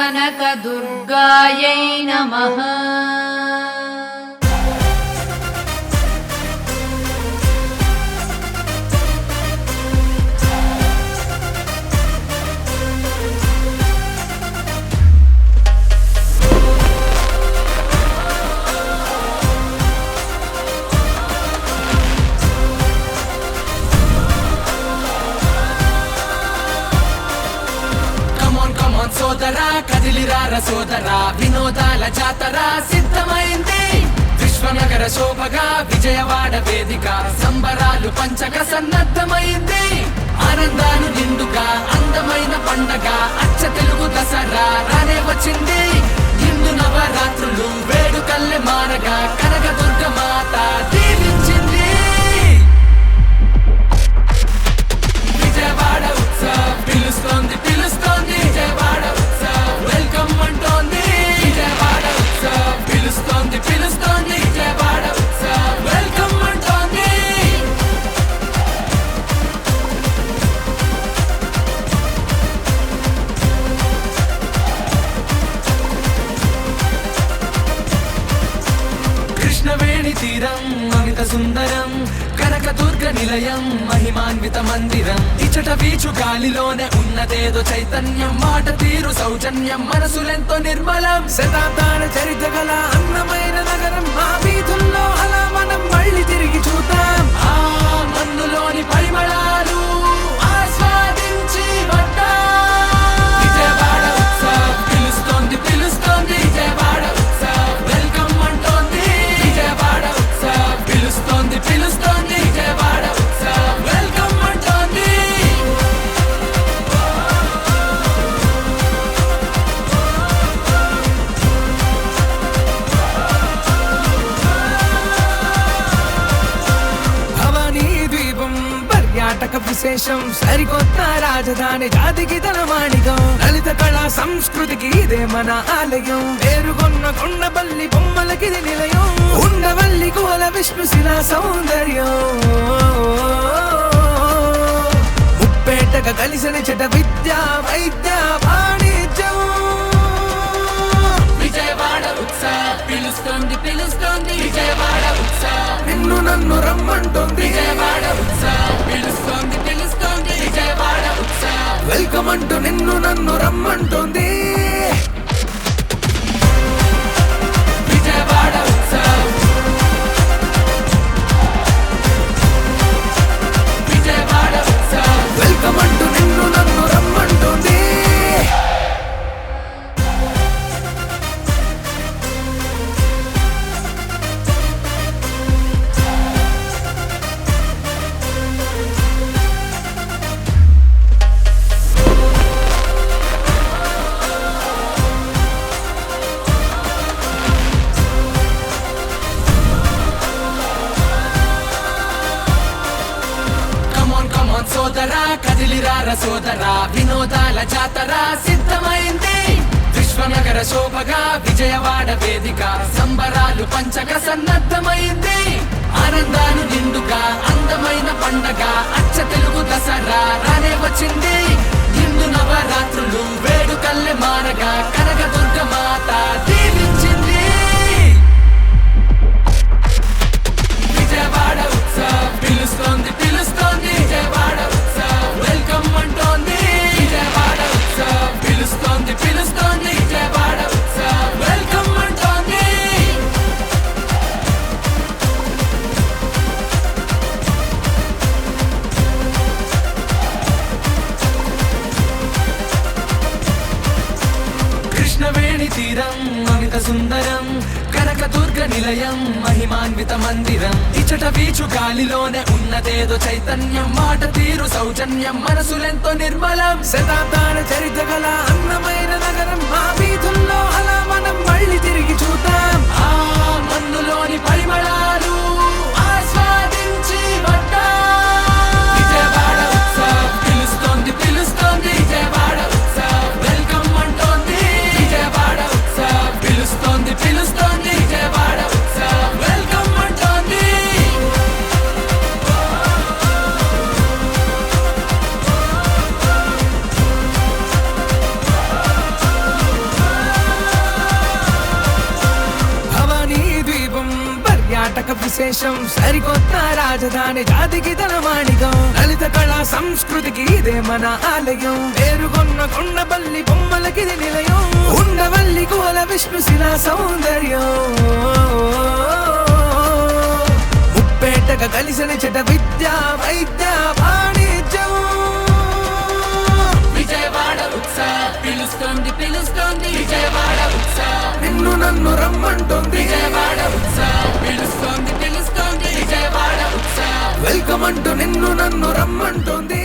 కనకదుర్గాయై నమః. సోదరా కదిలిరార సోదరా, వినోదాల జాతర సిద్ధమైంది. విశ్వనగర శోభగా విజయవాడ వేదిక, సంబరాలు పంచక సన్నద్ధమైంది. ఆనందాలు నిండుగా అందమైన పండగ, అచ్చ తెలుగు దసరా రానే వచ్చింది. హిందూ నవరాత్రులు వేడుకల్లె మారగా, కనకదుర్గ మాత దీవించింది. విజయవాడ ఉత్సవ్ పిలుస్తోంది పిలుస్తోంది, విజయవాడ ఉత్సవ్ వెల్కమ్ అంటోంది. విజయవాడ ఉత్సవ్ పిలుస్తోంది పిలుస్తోంది, విజయవాడ ఉత్సవ్ వెల్కమ్ అంటోంది. కృష్ణవేణి తీరం అమిత సుందరం, కనకదుర్గ నిలయం మహిమాన్విత మందిరం. ఇచ్చట వీచు గాలిలోనే ఉన్నదేదో చైతన్యం, మాట తీరు సౌజన్యం మనసులెంతో నిర్మలం. శతాబ్దాల చరిత్ర గల అన్నమైన నగరం, ఆ వీధుల్లో అలా మనం మళ్ళీ తిరిగి చూద్దాం. ఆ మన్నులోని పరిమళాలు ఆస్వాదించి వద్దాం. విజయవాడ ఉత్సవ్ పిలుస్తోంది పిలుస్తోంది, విజయవాడ ఉత్సవ్ వెల్కమ్ అంటోంది. విజయవాడ ఉత్సవ్ పిలుస్తోంది పిలుస్తోంది, విజయవాడ ఉత్సవ్ వెల్కమ్ అంటోంది. భవానీ ద్వీపం పర్యాటక విశేషం, సరికొత్త రాజధాని జాతికి తన మాణికం. లలిత కళా సంస్కృతికి ఇదే మన ఆలయం, పేరుగొన్న కొండపల్లి బొమ్మలకిది నిలయం. ఉండవల్లి కోల విష్ణుశిలా సౌందర్యం, ముప్పేటగా కలిసిన చెట విద్య వైద్య వాణిజ్యం. విజయవాడ ఉత్సవ్ పిలుస్తోంది పిలుస్తోంది, విజయవాడ ఉత్సవ్ నిన్ను నన్ను రమ్మంటోంది. విజయవాడ ఉత్సవ్ పిలుస్తోంది పిలుస్తోంది, విజయవాడ ఉత్సవ్ వెల్కమ్ అంటూ నిన్ను నన్ను రమ్మంటోంది. విజయవాడ ఉత్సవ్ విజయవాడ ఉత్సవ్ వెల్కమ్ అంటూ నిన్ను నన్ను రమ్మంటోంది. సోదరా కదిలిరార సోదరా, వినోదాల జాతర సిద్ధమైంది. విశ్వనగర శోభగా విజయవాడ వేదిక, సంబరాలు పంచక సన్నద్ధమైంది. ఆనందాలు నిండుగా అందమైన పండగ, అచ్చ తెలుగు దసరా రానే వచ్చింది. హిందూ నవరాత్రులు వేడుకల్లె మారగా, కనకదుర్గ మాత దీవించింది. విజయవాడ ఉత్సవ్ పిలుస్తోంది పిలుస్తోంది, విజయవాడ ఉత్సవ్ వెల్కమ్ అంటోంది. విజయవాడ ఉత్సవ్ పిలుస్తోంది పిలుస్తోంది, విజయవాడ ఉత్సవ్ వెల్కమ్ అంటోంది. కృష్ణవేణి తీరం అమిత సుందరం, కనకదుర్గ నిలయం మహిమాన్విత మందిరం. ఇచ్చట వీచు గాలిలోనే ఉన్నదేదో చైతన్యం, మాట తీరు సౌజన్యం మనసులెంతో నిర్మలం. శతాబ్దాల చరిత్ర గల అన్నమైన నగరం, ఆ వీధుల్లో అలా మనం మళ్ళీ తిరిగి చూద్దాం. ఆ మన్నులోని పరిమళాలు ఆస్వాదించి వద్దాం. విజయవాడ ఉత్సవ్ పిలుస్తోంది పిలుస్తోంది, విజయవాడ ఉత్సవ్ వెల్కమ్ అంటోంది. విజయవాడ ఉత్సవ్ పిలుస్తోంది పిలుస్తోంది, విజయవాడ ఉత్సవ్ వెల్కమ్ అంటోంది. విశేషం సరికొత్త రాజధాని జాతికి తలమాణికం లలిత కళా సంస్కృతికి ఇదే మన ఆలయం పేరుగొన్న కొండపల్లి బొమ్మలకిది నిలయం ఉండవల్లి కోల విష్ణు శిలా సౌందర్యం ముప్పేటగా కలిసిన చెట విద్య వైద్య వాణిజ్యం విజయవాడ ఉత్సవ పిలుస్తోంది పిలుస్తోంది విజయవాడ ఉత్సవ నిన్ను నన్ను రమ్మంటోంది విజయవాడ ఉత్సవ పిలుస్తోంది పిలుస్తోంది విజయవాడ ఉత్సవ వెల్కమ్ అంటూ నిన్ను నన్ను రమ్మంటోంది